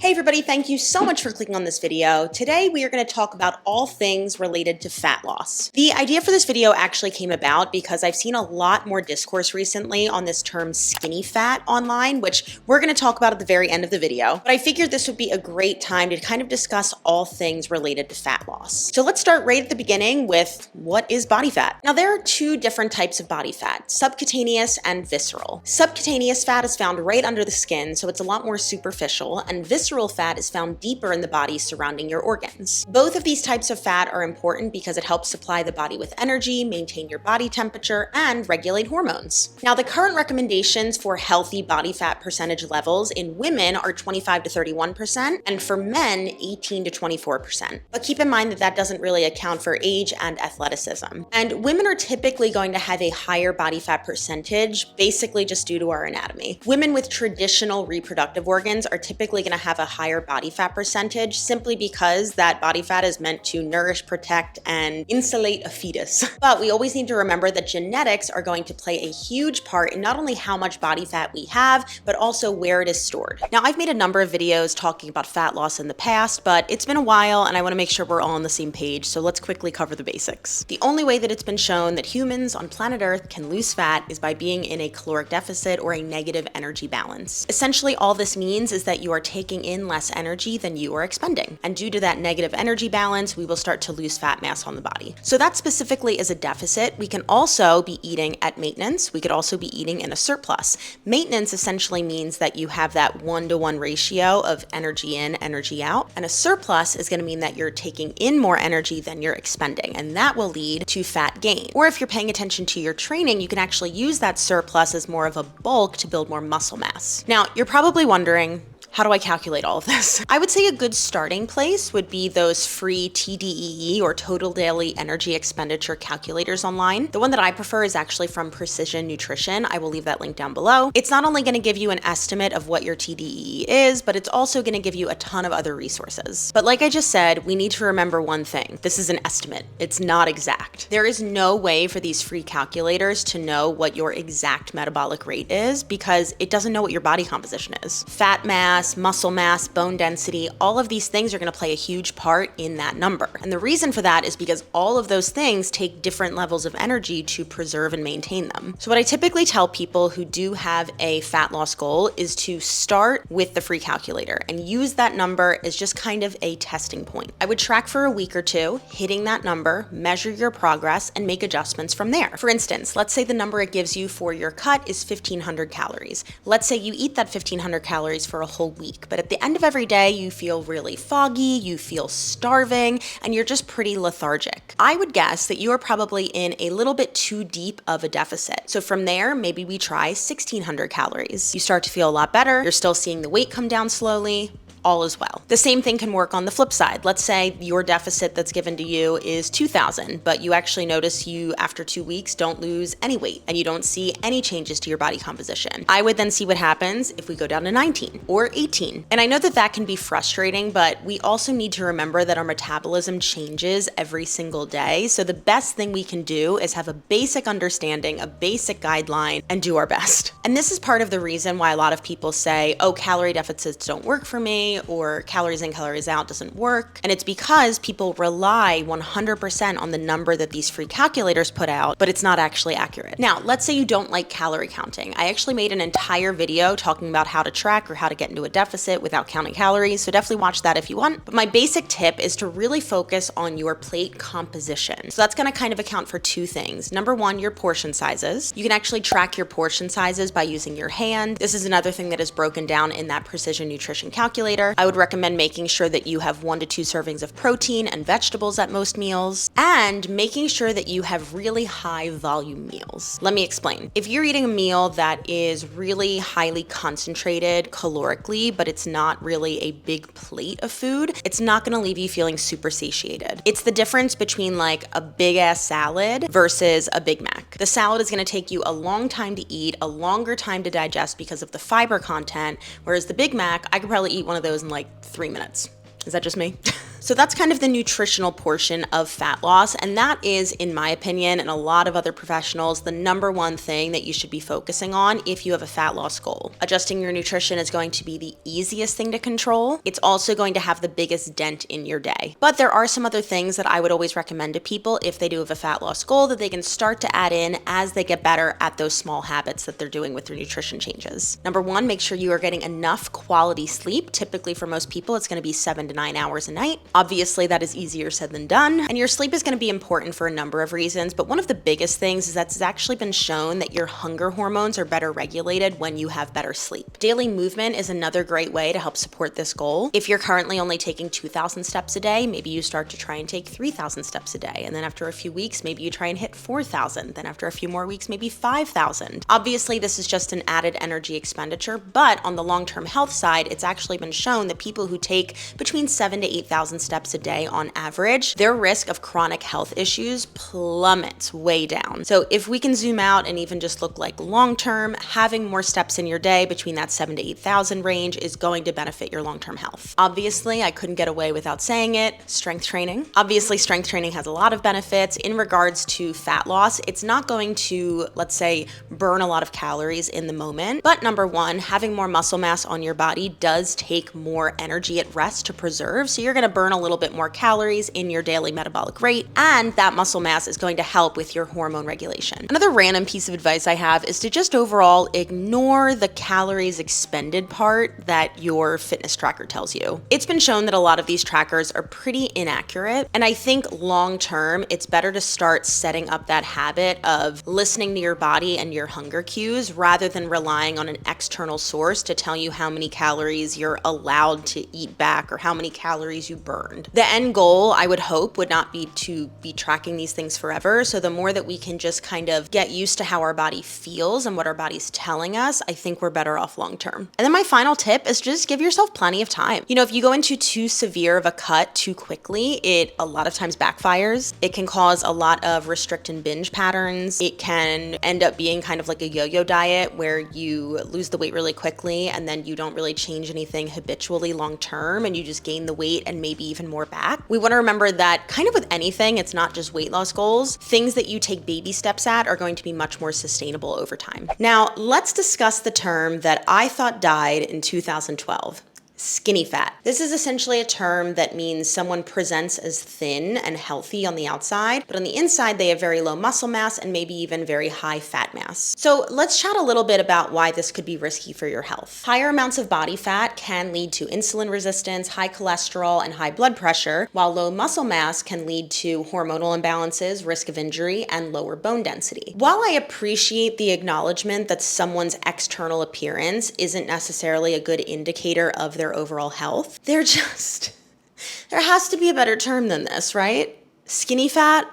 Hey everybody, thank you so much for clicking on this video. Today we are going to talk about all things related to fat loss. The idea for this video actually came about because I've seen a lot more discourse recently on this term skinny fat online, which we're going to talk about at the very end of the video. But I figured this would be a great time to kind of discuss all things related to fat loss. So let's start right at the beginning with what is body fat? Now there are two different types of body fat, subcutaneous and visceral. Subcutaneous fat is found right under the skin, so it's a lot more superficial, and visceral fat is found deeper in the body surrounding your organs. Both of these types of fat are important because it helps supply the body with energy, maintain your body temperature, and regulate hormones. Now, the current recommendations for healthy body fat percentage levels in women are 25 to 31%, and for men, 18 to 24%. But keep in mind that that doesn't really account for age and athleticism. And women are typically going to have a higher body fat percentage, basically just due to our anatomy. Women with traditional reproductive organs are typically going to have a higher body fat percentage simply because that body fat is meant to nourish, protect, and insulate a fetus. But we always need to remember that genetics are going to play a huge part in not only how much body fat we have, but also where it is stored. Now, I've made a number of videos talking about fat loss in the past, but it's been a while and I want to make sure we're all on the same page, so let's quickly cover the basics. The only way that it's been shown that humans on planet Earth can lose fat is by being in a caloric deficit or a negative energy balance. Essentially, all this means is that you are taking in less energy than you are expending. And due to that negative energy balance, we will start to lose fat mass on the body. So that specifically is a deficit. We can also be eating at maintenance. We could also be eating in a surplus. Maintenance essentially means that you have that 1-to-1 ratio of energy in, energy out. And a surplus is going to mean that you're taking in more energy than you're expending. And that will lead to fat gain. Or if you're paying attention to your training, you can actually use that surplus as more of a bulk to build more muscle mass. Now, you're probably wondering, how do I calculate all of this? I would say a good starting place would be those free TDEE or total daily energy expenditure calculators online. The one that I prefer is actually from Precision Nutrition. I will leave that link down below. It's not only going to give you an estimate of what your TDEE is, but it's also going to give you a ton of other resources. But like I just said, we need to remember one thing. This is an estimate. It's not exact. There is no way for these free calculators to know what your exact metabolic rate is because it doesn't know what your body composition is. Fat mass, muscle mass, bone density, all of these things are going to play a huge part in that number. And the reason for that is because all of those things take different levels of energy to preserve and maintain them. So what I typically tell people who do have a fat loss goal is to start with the free calculator and use that number as just kind of a testing point. I would track for a week or two, hitting that number, measure your progress, and make adjustments from there. For instance, let's say the number it gives you for your cut is 1,500 calories. Let's say you eat that 1,500 calories for a whole week, but at the end of every day, you feel really foggy, you feel starving, and you're just pretty lethargic. I would guess that you are probably in a little bit too deep of a deficit. So from there, maybe we try 1,600 calories. You start to feel a lot better. You're still seeing the weight come down slowly. All is well. The same thing can work on the flip side. Let's say your deficit that's given to you is 2,000, but you actually notice you after 2 weeks don't lose any weight and you don't see any changes to your body composition. I would then see what happens if we go down to 19 or 18. And I know that that can be frustrating, but we also need to remember that our metabolism changes every single day. So the best thing we can do is have a basic understanding, a basic guideline, and do our best. And this is part of the reason why a lot of people say, oh, calorie deficits don't work for me, or calories in, calories out doesn't work. And it's because people rely 100% on the number that these free calculators put out, but it's not actually accurate. Now, let's say you don't like calorie counting. I actually made an entire video talking about how to track or how to get into a deficit without counting calories, so definitely watch that if you want. But my basic tip is to really focus on your plate composition. So that's gonna kind of account for two things. Number one, your portion sizes. You can actually track your portion sizes by using your hand. This is another thing that is broken down in that Precision Nutrition calculator. I would recommend making sure that you have 1 to 2 servings of protein and vegetables at most meals, and making sure that you have really high volume meals. Let me explain. If you're eating a meal that is really highly concentrated calorically, but it's not really a big plate of food, it's not gonna leave you feeling super satiated. It's the difference between like a big ass salad versus a Big Mac. The salad is gonna take you a long time to eat, a longer time to digest because of the fiber content, whereas the Big Mac, I could probably eat one of those in like 3 minutes. Is that just me? So that's kind of the nutritional portion of fat loss. And that is, in my opinion, and a lot of other professionals, the number one thing that you should be focusing on if you have a fat loss goal. Adjusting your nutrition is going to be the easiest thing to control. It's also going to have the biggest dent in your day. But there are some other things that I would always recommend to people if they do have a fat loss goal that they can start to add in as they get better at those small habits that they're doing with their nutrition changes. Number one, make sure you are getting enough quality sleep. Typically for most people, it's going to be 7 to 9 hours a night. Obviously, that is easier said than done. And your sleep is going to be important for a number of reasons. But one of the biggest things is that it's actually been shown that your hunger hormones are better regulated when you have better sleep. Daily movement is another great way to help support this goal. If you're currently only taking 2,000 steps a day, maybe you start to try and take 3,000 steps a day. And then after a few weeks, maybe you try and hit 4,000. Then after a few more weeks, maybe 5,000. Obviously, this is just an added energy expenditure, but on the long-term health side, it's actually been shown that people who take between 7,000 to 8,000 steps a day on average, their risk of chronic health issues plummets way down. So if we can zoom out and even just look like long-term, having more steps in your day between that 7,000 to 8,000 range is going to benefit your long-term health. Obviously, I couldn't get away without saying it, strength training. Obviously, strength training has a lot of benefits in regards to fat loss. It's not going to, let's say, burn a lot of calories in the moment, but number one, having more muscle mass on your body does take more energy at rest to preserve, so you're going to burn a little bit more calories in your daily metabolic rate, and that muscle mass is going to help with your hormone regulation. Another random piece of advice I have is to just overall ignore the calories expended part that your fitness tracker tells you. It's been shown that a lot of these trackers are pretty inaccurate, and I think long term, it's better to start setting up that habit of listening to your body and your hunger cues rather than relying on an external source to tell you how many calories you're allowed to eat back or how many calories you burned. The end goal, I would hope, would not be to be tracking these things forever. So the more that we can just kind of get used to how our body feels and what our body's telling us, I think we're better off long term. And then my final tip is just give yourself plenty of time. You know, if you go into too severe of a cut too quickly, it a lot of times backfires. It can cause a lot of restrict and binge patterns. It can end up being kind of like a yo-yo diet where you lose the weight really quickly and then you don't really change anything habitually long term and you just gain the weight and maybe even more back. We want to remember that kind of with anything, it's not just weight loss goals. Things that you take baby steps at are going to be much more sustainable over time. Now, let's discuss the term that I thought died in 2012. Skinny fat. This is essentially a term that means someone presents as thin and healthy on the outside, but on the inside they have very low muscle mass and maybe even very high fat mass. So let's chat a little bit about why this could be risky for your health. Higher amounts of body fat can lead to insulin resistance, high cholesterol, and high blood pressure, while low muscle mass can lead to hormonal imbalances, risk of injury, and lower bone density. While I appreciate the acknowledgement that someone's external appearance isn't necessarily a good indicator of their overall health, there has to be a better term than this, right? Skinny fat?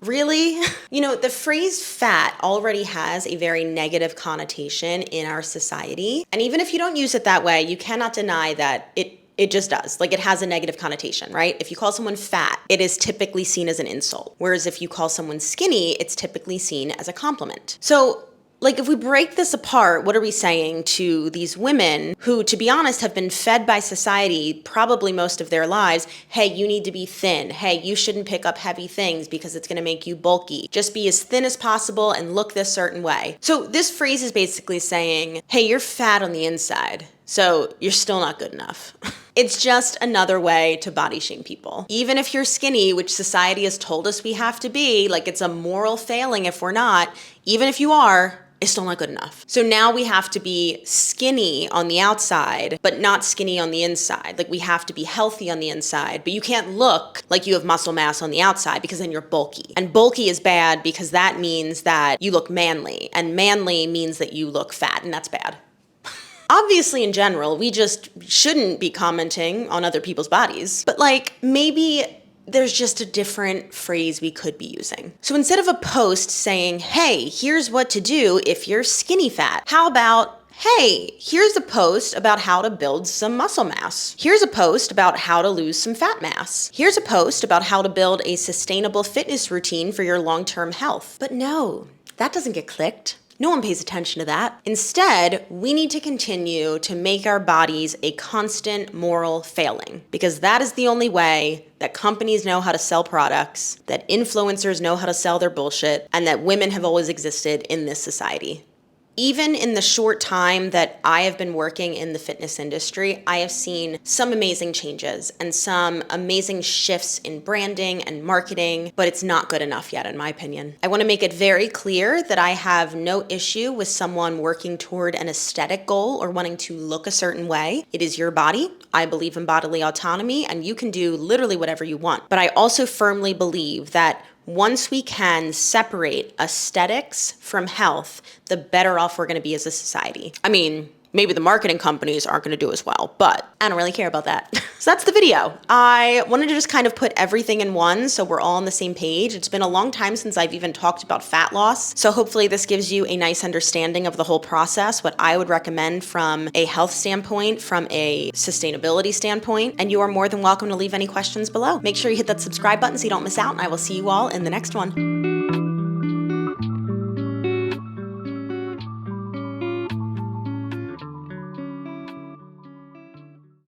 Really? You know, the phrase fat already has a very negative connotation in our society. And even if you don't use it that way, you cannot deny that it just does. Like, it has a negative connotation, right? If you call someone fat, it is typically seen as an insult. Whereas if you call someone skinny, it's typically seen as a compliment. So, like, if we break this apart, what are we saying to these women who, to be honest, have been fed by society probably most of their lives? Hey, you need to be thin. Hey, you shouldn't pick up heavy things because it's going to make you bulky. Just be as thin as possible and look this certain way. So this phrase is basically saying, hey, you're fat on the inside, so you're still not good enough. It's just another way to body shame people. Even if you're skinny, which society has told us we have to be, like it's a moral failing if we're not, even if you are, it's still not good enough. So now we have to be skinny on the outside, but not skinny on the inside. Like, we have to be healthy on the inside, but you can't look like you have muscle mass on the outside because then you're bulky. And bulky is bad because that means that you look manly, and manly means that you look fat, and that's bad. Obviously, in general, we just shouldn't be commenting on other people's bodies, but like, maybe there's just a different phrase we could be using. So instead of a post saying, hey, here's what to do if you're skinny fat, how about, hey, here's a post about how to build some muscle mass. Here's a post about how to lose some fat mass. Here's a post about how to build a sustainable fitness routine for your long-term health. But no, that doesn't get clicked. No one pays attention to that. Instead, we need to continue to make our bodies a constant moral failing, because that is the only way that companies know how to sell products, that influencers know how to sell their bullshit, and that women have always existed in this society. Even in the short time that I have been working in the fitness industry, I have seen some amazing changes and some amazing shifts in branding and marketing, but it's not good enough yet, in my opinion. I want to make it very clear that I have no issue with someone working toward an aesthetic goal or wanting to look a certain way. It is your body. I believe in bodily autonomy, and you can do literally whatever you want. But I also firmly believe that once we can separate aesthetics from health, the better off we're going to be as a society. I mean, maybe the marketing companies aren't going to do as well, but I don't really care about that. So that's the video. I wanted to just kind of put everything in one so we're all on the same page. It's been a long time since I've even talked about fat loss, so hopefully this gives you a nice understanding of the whole process, what I would recommend from a health standpoint, from a sustainability standpoint, and you are more than welcome to leave any questions below. Make sure you hit that subscribe button so you don't miss out, and I will see you all in the next one.